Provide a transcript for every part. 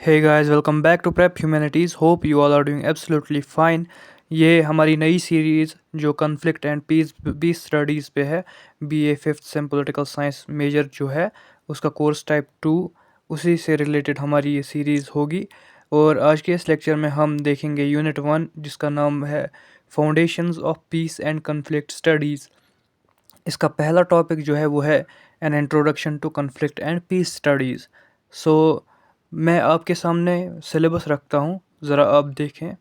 Hey guys, welcome back to Prep Humanities. Hope you all are doing absolutely fine. ये हमारी नई series जो conflict and peace studies पे है, BA fifth sem political science major जो है उसका कोर्स टाइप 2, उसी से रिलेटेड हमारी ये सीरीज़ होगी। और आज के इस लेक्चर में हम देखेंगे यूनिट 1 जिसका नाम है foundations of peace and conflict studies. इसका पहला टॉपिक जो है वो है an introduction to conflict and peace studies. So मैं आपके सामने सिलेबस रखता हूँ, ज़रा आप देखें।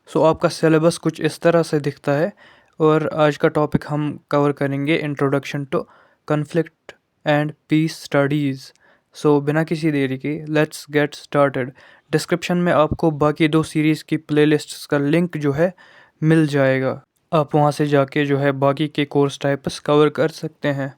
सो आपका सिलेबस कुछ इस तरह से दिखता है और आज का टॉपिक हम कवर करेंगे introduction to conflict and peace studies. So बिना किसी देरी के लेट्स गेट स्टार्टेड। डिस्क्रिप्शन में आपको बाकी दो सीरीज़ की प्लेलिस्ट्स का लिंक जो है मिल जाएगा। आप वहाँ से जाके जो है बाकी के कोर्स टाइप्स कवर कर सकते हैं।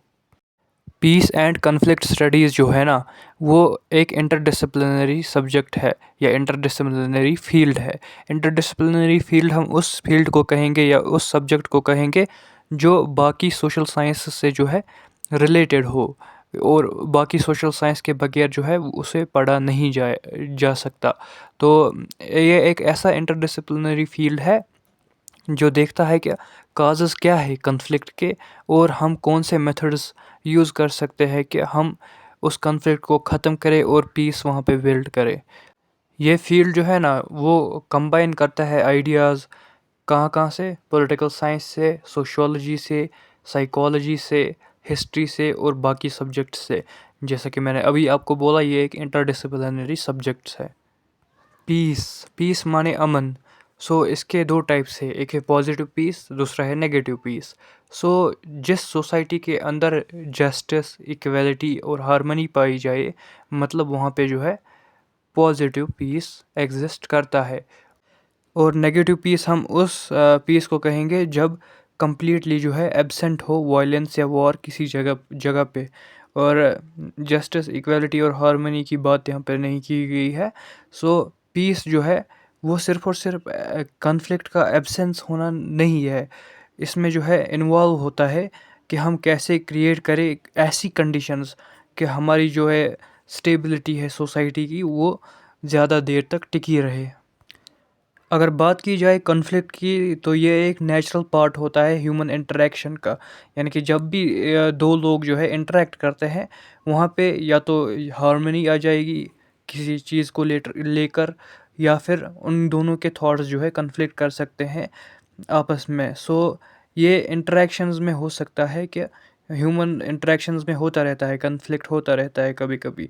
पीस एंड कन्फ्लिक्ट स्टडीज़ जो है ना, वो एक इंटरडिसिप्लिनरी सब्जेक्ट है या इंटरडिसिप्लिनरी फील्ड है। इंटरडिसिप्लिनरी फील्ड हम उस फील्ड को कहेंगे या उस सब्जेक्ट को कहेंगे जो बाकी सोशल साइंस से जो है रिलेटेड हो और बाकी सोशल साइंस के बगैर जो है उसे पढ़ा नहीं जा सकता। तो ये एक ऐसा इंटरडिसिप्लिनरी फील्ड है जो देखता है कि काजेज़ क्या है कन्फ्लिक्ट के और हम कौन से मेथड्स यूज़ कर सकते हैं कि हम उस कन्फ्लिक्ट को ख़त्म करें और पीस वहाँ पे बिल्ड करें। ये फील्ड जो है ना वो कंबाइन करता है आइडियाज़ कहाँ कहाँ से, पॉलिटिकल साइंस से, सोशियोलॉजी से, साइकोलॉजी से, हिस्ट्री से और बाकी सब्जेक्ट्स से। जैसा कि मैंने अभी आपको बोला, ये एक इंटरडिसिप्लिनरी सब्जेक्ट्स है। पीस पीस माने अमन। सो इसके दो टाइप्स है, एक है पॉजिटिव पीस, दूसरा है नेगेटिव पीस। सो जिस सोसाइटी के अंदर जस्टिस, इक्वलिटी और हार्मनी पाई जाए, मतलब वहाँ पे जो है पॉजिटिव पीस एग्जिस्ट करता है। और नेगेटिव पीस हम उस पीस को कहेंगे जब कम्प्लीटली जो है एब्सेंट हो वायलेंस या वॉर किसी जगह जगह पे। और जस्टिस, इक्वलिटी और हार्मनी की बात यहाँ पर नहीं की गई है। सो पीस जो है वो सिर्फ़ और सिर्फ कॉन्फ्लिक्ट का एब्सेंस होना नहीं है, इसमें जो है इन्वॉल्व होता है कि हम कैसे क्रिएट करें ऐसी कंडीशंस कि हमारी जो है स्टेबिलिटी है सोसाइटी की वो ज़्यादा देर तक टिकी रहे। अगर बात की जाए कॉन्फ्लिक्ट की, तो ये एक नेचुरल पार्ट होता है ह्यूमन इंटरेक्शन का। यानी कि जब भी दो लोग जो है इंटरेक्ट करते हैं, वहाँ पे या तो हार्मनी आ जाएगी किसी चीज़ को लेकर, या फिर उन दोनों के थॉट्स जो है कन्फ्लिक्ट कर सकते हैं आपस में। सो ये इंटरेक्शंस में हो सकता है कि ह्यूमन इंटरेक्शंस में होता रहता है, कन्फ्लिक्ट होता रहता है कभी कभी।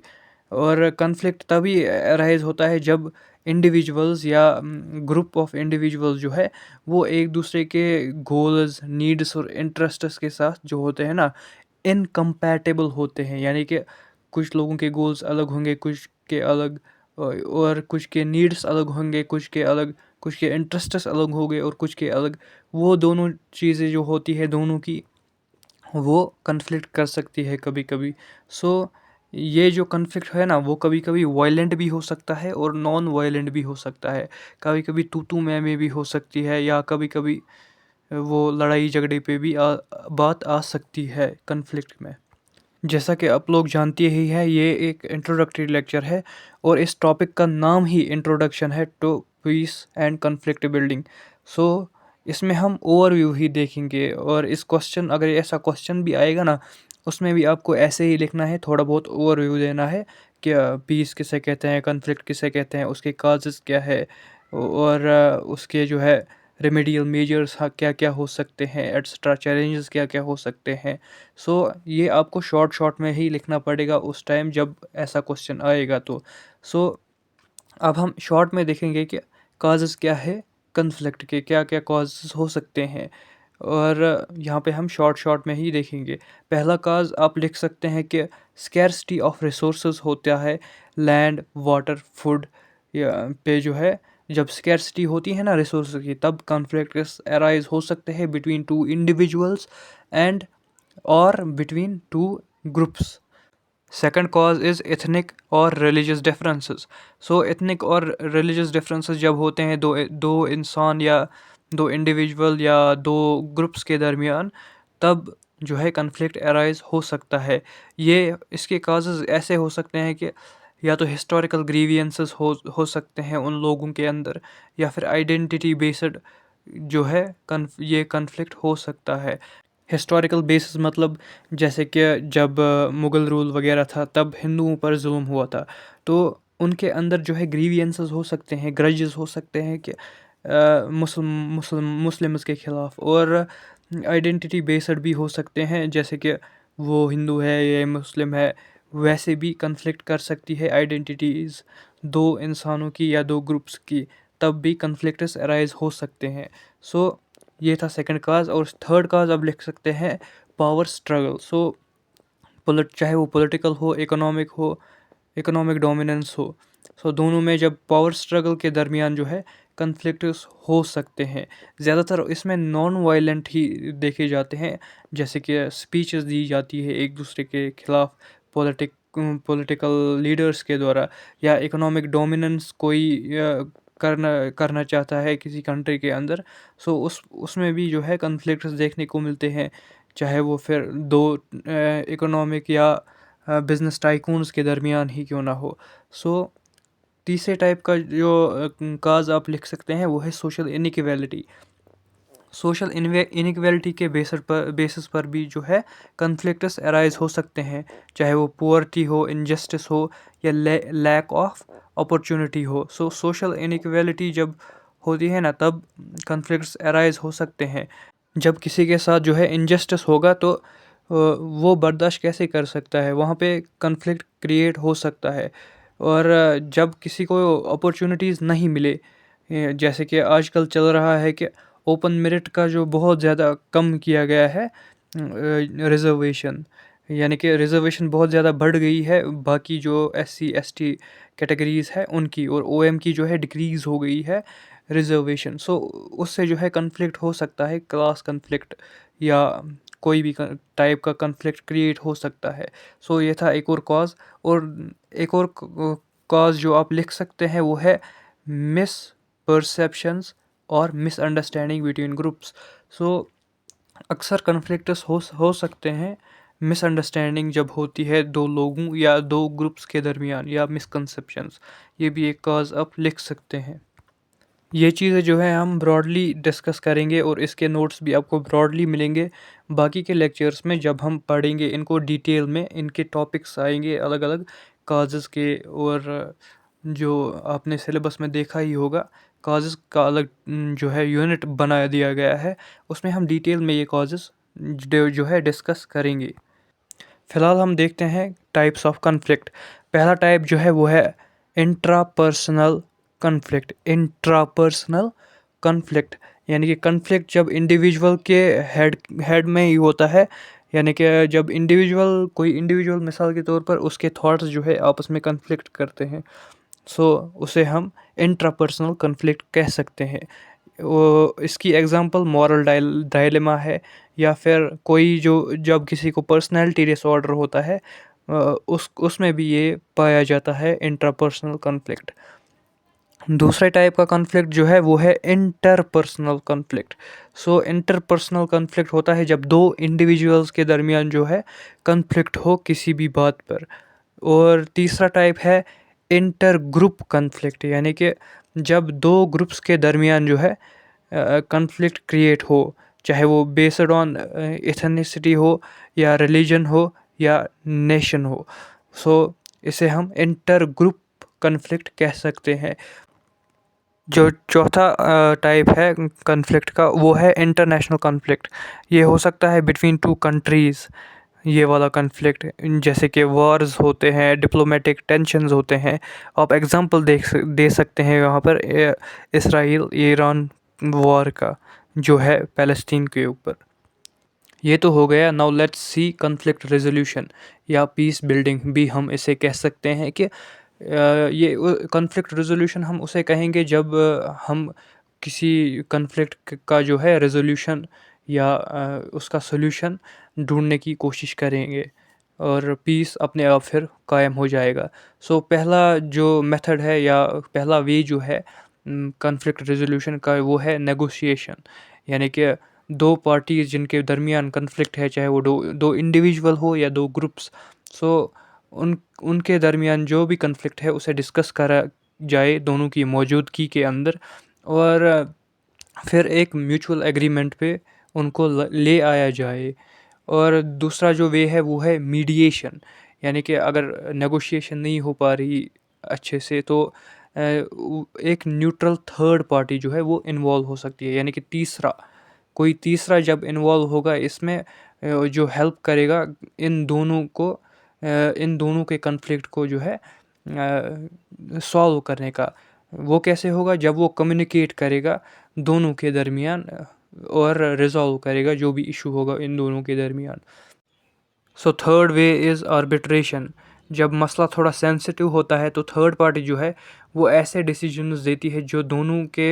और कन्फ्लिक्ट तभी अराइज होता है जब इंडिविजुअल्स या ग्रुप ऑफ इंडिविजुअल्स जो है वो एक दूसरे के गोल्स, नीड्स और इंटरेस्ट्स के साथ जो होते हैं ना, इनकम्पैटिबल होते हैं। यानी कि कुछ लोगों के गोल्स अलग होंगे, कुछ के अलग, और कुछ के नीड्स अलग होंगे, कुछ के अलग, कुछ के इंटरेस्ट्स अलग होंगे और कुछ के अलग। वो दोनों चीज़ें जो होती है दोनों की, वो कन्फ्लिक्ट कर सकती है कभी कभी। सो ये जो कन्फ्लिक्ट है ना, वो कभी कभी वायलेंट भी हो सकता है और नॉन वायलेंट भी हो सकता है। कभी कभी तू मैं भी हो सकती है, या कभी कभी वो लड़ाई झगड़े पे भी बात आ सकती है कन्फ्लिक्ट में। जैसा कि आप लोग जानते ही हैं, ये एक इंट्रोडक्टरी लेक्चर है और इस टॉपिक का नाम ही इंट्रोडक्शन है to peace and conflict building. So इसमें हम ओवरव्यू ही देखेंगे, और इस क्वेश्चन, अगर ऐसा क्वेश्चन भी आएगा ना, उसमें भी आपको ऐसे ही लिखना है, थोड़ा बहुत ओवरव्यू देना है कि पीस किसे कहते हैं, कन्फ्लिक्ट किसे कहते हैं, उसके काजेज़ क्या है, और उसके जो है रेमेडियल मेजर्स क्या क्या हो सकते हैं, एट्सट्रा चैलेंजेस क्या क्या हो सकते हैं। सो ये आपको शॉर्ट शॉर्ट में ही लिखना पड़ेगा उस टाइम जब ऐसा क्वेश्चन आएगा तो। सो अब हम शॉर्ट में देखेंगे कि काजेज़ क्या है, कन्फ्लिक्ट के क्या क्या काजेज़ हो सकते हैं, और यहाँ पे हम शॉर्ट शॉर्ट में ही देखेंगे। पहला काज आप लिख सकते हैं कि स्कैर्सिटी ऑफ रिसोर्सेज होता है, लैंड, वाटर, फूड पे जो है, जब स्कैर्सिटी होती है ना रिसोर्स की, तब कॉन्फ्लिक्ट्स अराइज हो सकते हैं बिटवीन टू इंडिविजुअल्स एंड और between two groups. Second cause is ethnic और रिलीजियस डिफरेंसेस। सो एथनिक और रिलीजियस डिफरेंसेस जब होते हैं दो दो इंसान या दो इंडिविजुअल या दो ग्रुप्स के दरमियान, तब जो है कन्फ्लिक्ट अराइज हो सकता है। ये इसके काजेज़ ऐसे हो सकते हैं कि या तो हिस्टोरिकल ग्रीवियंसेस हो सकते हैं उन लोगों के अंदर, या फिर आइडेंटिटी बेस्ड जो है ये कन्फ्लिक्ट हो सकता है। हिस्टोरिकल बेसिस मतलब जैसे कि जब मुग़ल रूल वगैरह था तब हिंदुओं पर जुल्म हुआ था, तो उनके अंदर जो है ग्रीवियंसेस हो सकते हैं, ग्रजेस हो सकते हैं कि मुस्लिम्स के ख़िलाफ़, और आइडेंटिटी बेस्ड भी हो सकते हैं जैसे कि वो हिंदू है या मुस्लिम है। वैसे भी कन्फ्लिक्ट कर सकती है आइडेंटिटीज़ दो इंसानों की या दो ग्रुप्स की, तब भी कन्फ्लिक्ट्स अराइज हो सकते हैं। सो ये था सेकंड काज। और थर्ड काज अब लिख सकते हैं पावर स्ट्रगल। सो चाहे वो पॉलिटिकल हो, इकोनॉमिक डोमिनेंस हो, सो दोनों में जब पावर स्ट्रगल के दरमियान जो है कन्फ्लिक्ट्स हो सकते हैं। ज़्यादातर इसमें नॉन वायलेंट ही देखे जाते हैं, जैसे कि स्पीचेस दी जाती है एक दूसरे के खिलाफ पॉलिटिकल लीडर्स के द्वारा, या इकोनॉमिक डोमिनेंस कोई करना करना चाहता है किसी कंट्री के अंदर। सो उसमें भी जो है कन्फ्लिक्ट्स देखने को मिलते हैं, चाहे वो फिर दो इकोनॉमिक या बिजनेस टाइकून्स के दरमियान ही क्यों ना हो। सो तीसरे टाइप का जो काज आप लिख सकते हैं वो है सोशल इनइक्वालिटी। सोशल इनइक्वालिटी के बेसिस पर भी जो है कन्फ्लिक्ट्स अराइज हो सकते हैं, चाहे वो पुअर्टी हो, इनजस्टिस हो, या लैक ऑफ अपॉर्चुनिटी हो। सो सोशल इनइक्वालिटी जब होती है ना, तब कन्फ्लिक्ट्स अराइज हो सकते हैं। जब किसी के साथ जो है इनजस्टिस होगा तो वो बर्दाश्त कैसे कर सकता है, वहाँ पे कन्फ्लिक्ट क्रिएट हो सकता है। और जब किसी को अपॉर्चुनिटीज़ नहीं मिले, जैसे कि आजकल चल रहा है कि ओपन मेरिट का जो बहुत ज़्यादा कम किया गया है, रिजर्वेशन, यानी कि रिजर्वेशन बहुत ज़्यादा बढ़ गई है बाकी जो SC ST कैटेगरीज़ है उनकी, और OM की जो है डिक्रीज़ हो गई है रिजर्वेशन। सो उससे जो है कन्फ्लिक्ट हो सकता है, क्लास कन्फ्लिक्ट या कोई भी टाइप का कन्फ्लिक्ट क्रिएट हो सकता है। सो ये था एक और कॉज। और एक और कॉज जो आप लिख सकते हैं वो है मिस परसेप्शंस और मिसअंडरस्टैंडिंग बिटवीन ग्रुप्स। सो अक्सर कन्फ्लिक्ट्स हो सकते हैं मिसअंडरस्टैंडिंग जब होती है दो लोगों या दो ग्रुप्स के दरमियान, या मिसकंसेप्शंस, ये भी एक कॉज आप लिख सकते हैं। ये चीज़ें जो है हम ब्रॉडली डिस्कस करेंगे और इसके नोट्स भी आपको ब्रॉडली मिलेंगे बाकी के लेक्चर्स में, जब हम पढ़ेंगे इनको डिटेल में। इनके टॉपिक्स आएंगे अलग अलग काजेज़ के, और जो आपने सिलेबस में देखा ही होगा काजेज़ का अलग जो है यूनिट बना दिया गया है, उसमें हम डिटेल में ये काजेज़ जो है डिस्कस करेंगे। फ़िलहाल हम देखते हैं टाइप्स ऑफ कन्फ्लिक्ट। पहला टाइप जो है वो है इंट्रापर्सनल कन्फ्लिक्ट। इंट्रापर्सनल कन्फ्लिक्ट यानी कि कन्फ्लिक्ट जब इंडिविजुअल के हेड में ही होता है, यानी कि जब कोई इंडिविजुअल मिसाल के तौर पर उसके थॉट्स जो है आपस में कन्फ्लिक्ट करते हैं, सो उसे हम इंट्रापर्सनल कन्फ्लिक्ट कह सकते हैं। वो इसकी एग्जांपल मॉरल डायलेमा है, या फिर कोई जो जब किसी को पर्सनैलिटी डिसऑर्डर होता है, उसमें भी ये पाया जाता है इंट्रापर्सनल कन्फ्लिक्ट। दूसरे टाइप का कन्फ्लिक्ट जो है वो है इंटरपर्सनल कन्फ्लिक्ट। सो इंटरपर्सनल कन्फ्लिक्ट होता है जब दो इंडिविजुअल्स के दरमियान जो है कन्फ्लिक्ट हो किसी भी बात पर। और तीसरा टाइप है इंटर ग्रुप कन्फ्लिक्ट, यानी कि जब दो ग्रुप्स के दरमियान जो है कन्फ्लिक्ट क्रिएट हो, चाहे वो बेस्ड ऑन एथनिसिटी हो, या रिलीजन हो, या नेशन हो। सो इसे हम इंटर ग्रुप कन्फ्लिक्ट कह सकते हैं। जो चौथा टाइप है कन्फ्लिक्ट का वो है इंटरनेशनल कन्फ्लिक्ट। ये हो सकता है बिटवीन टू कंट्रीज़, ये वाला कन्फ्लिक्ट, जैसे कि वॉर्स होते हैं, डिप्लोमेटिक टेंशन्स होते हैं। आप एग्जांपल दे सकते हैं यहाँ पर इसराइल ईरान वॉर का जो है पैलेस्टीन के ऊपर। ये तो हो गया। Now let's see conflict resolution या पीस बिल्डिंग भी हम इसे कह सकते हैं कि ये कन्फ्लिक्ट रेजोल्यूशन हम उसे कहेंगे जब हम किसी कन्फ्लिक्ट का जो है रेजोल्यूशन या उसका सोल्यूशन ढूंढने की कोशिश करेंगे, और पीस अपने आप फिर कायम हो जाएगा। सो पहला जो मेथड है या पहला वे जो है कन्फ्लिक्ट रेजोल्यूशन का वो है नेगोशिएशन, यानी कि दो पार्टीज जिनके दरमियान कन्फ्लिक्ट है, चाहे वो दो इंडिविजुअल हो या दो ग्रुप्स, सो उनके दरमियान जो भी कन्फ्लिक्ट है उसे डिस्कस करा जाए दोनों की मौजूदगी के अंदर, और फिर एक म्यूचुअल एग्रीमेंट पे उनको ले आया जाए। और दूसरा जो वे है वो है मीडिएशन, यानी कि अगर नेगोशिएशन नहीं हो पा रही अच्छे से तो एक न्यूट्रल थर्ड पार्टी जो है वो इन्वॉल्व हो सकती है, यानी कि कोई तीसरा जब इन्वॉल्व होगा इसमें, जो हेल्प करेगा इन दोनों को, इन दोनों के कन्फ्लिक्ट को जो है सॉल्व करने का। वो कैसे होगा? जब वो कम्युनिकेट करेगा दोनों के दरमियान और रिजॉल्व करेगा जो भी इशू होगा इन दोनों के दरमियान। So third way is arbitration. जब मसला थोड़ा सेंसिटिव होता है तो थर्ड पार्टी जो है वो ऐसे डिसीजंस देती है जो दोनों के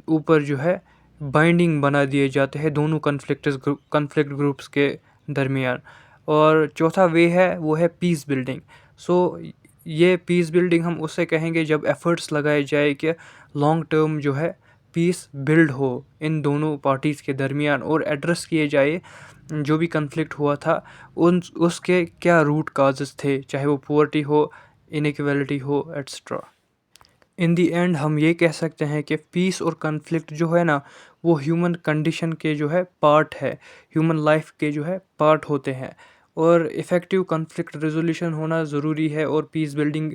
ऊपर जो है बाइंडिंग बना दिए जाते हैं दोनों कन्फ्लिक्ट ग्रुप्स के दरमियान। और चौथा वे है वो है पीस बिल्डिंग। सो ये पीस बिल्डिंग हम उससे कहेंगे जब एफर्ट्स लगाए जाए कि लॉन्ग टर्म जो है पीस बिल्ड हो इन दोनों पार्टीज़ के दरमियान, और एड्रेस किए जाए जो भी कन्फ्लिक्ट हुआ था उसके क्या रूट काजेस थे, चाहे वो पुअर्टी हो, इनइक्वालिटी हो, एट्सट्रा। इन दी एंड हम ये कह सकते हैं कि पीस और कन्फ्लिक्ट जो है ना वो ह्यूमन कंडीशन के जो है पार्ट है, ह्यूमन लाइफ के जो है पार्ट होते हैं, और इफ़ेक्टिव कन्फ्लिक्ट रेजोल्यूशन होना ज़रूरी है और पीस बिल्डिंग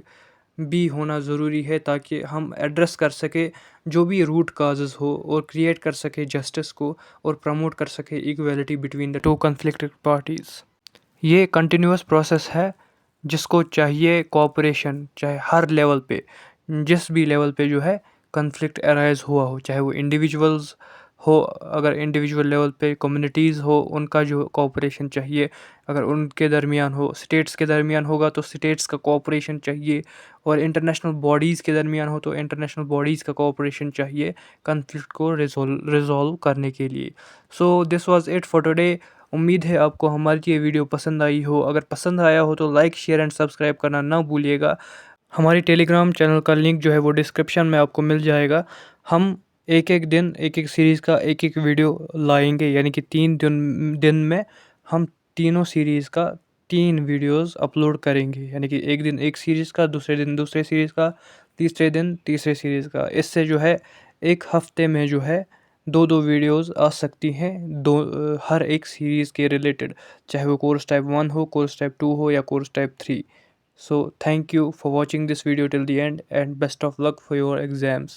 भी होना ज़रूरी है ताकि हम एड्रेस कर सके जो भी रूट काजेज़ हो और क्रिएट कर सके जस्टिस को और प्रमोट कर सके equality between the two conflicted parties. ये कंटिन्यूस प्रोसेस है जिसको चाहिए कोऑपरेशन, चाहे हर लेवल पे, जिस भी लेवल पे जो है कन्फ्लिक्ट अराइज हुआ हो, चाहे वो इंडिविजुअल्स हो, अगर इंडिविजुअल लेवल पे कम्युनिटीज़ हो उनका जो कोऑपरेशन चाहिए, अगर उनके दरमियान हो, स्टेट्स के दरमियान होगा तो स्टेट्स का कोऑपरेशन चाहिए, और इंटरनेशनल बॉडीज़ के दरमियान हो तो इंटरनेशनल बॉडीज़ का कोऑपरेशन चाहिए कन्फ्लिक्ट को रिजॉल्व करने के लिए। So this was it for today. उम्मीद है आपको हमारी ये वीडियो पसंद आई हो। अगर पसंद आया हो तो लाइक शेयर एंड सब्सक्राइब करना ना भूलिएगा। हमारी टेलीग्राम चैनल का लिंक जो है वो डिस्क्रिप्शन में आपको मिल जाएगा। हम एक एक दिन एक एक सीरीज़ का एक एक वीडियो लाएंगे, यानी कि 3 दिन में हम तीनों सीरीज़ का 3 वीडियोस अपलोड करेंगे, यानी कि एक दिन एक सीरीज़ का, दूसरे दिन दूसरे सीरीज़ का, तीसरे दिन तीसरे सीरीज़ का। इससे जो है एक हफ्ते में जो है 2-2 वीडियोस आ सकती हैं, हर एक सीरीज़ के रिलेटेड, चाहे वो कोर्स टाइप 1 हो, कोर्स टाइप 2 हो या course type 3। So thank you for watching this video till the end and best of luck for your exams.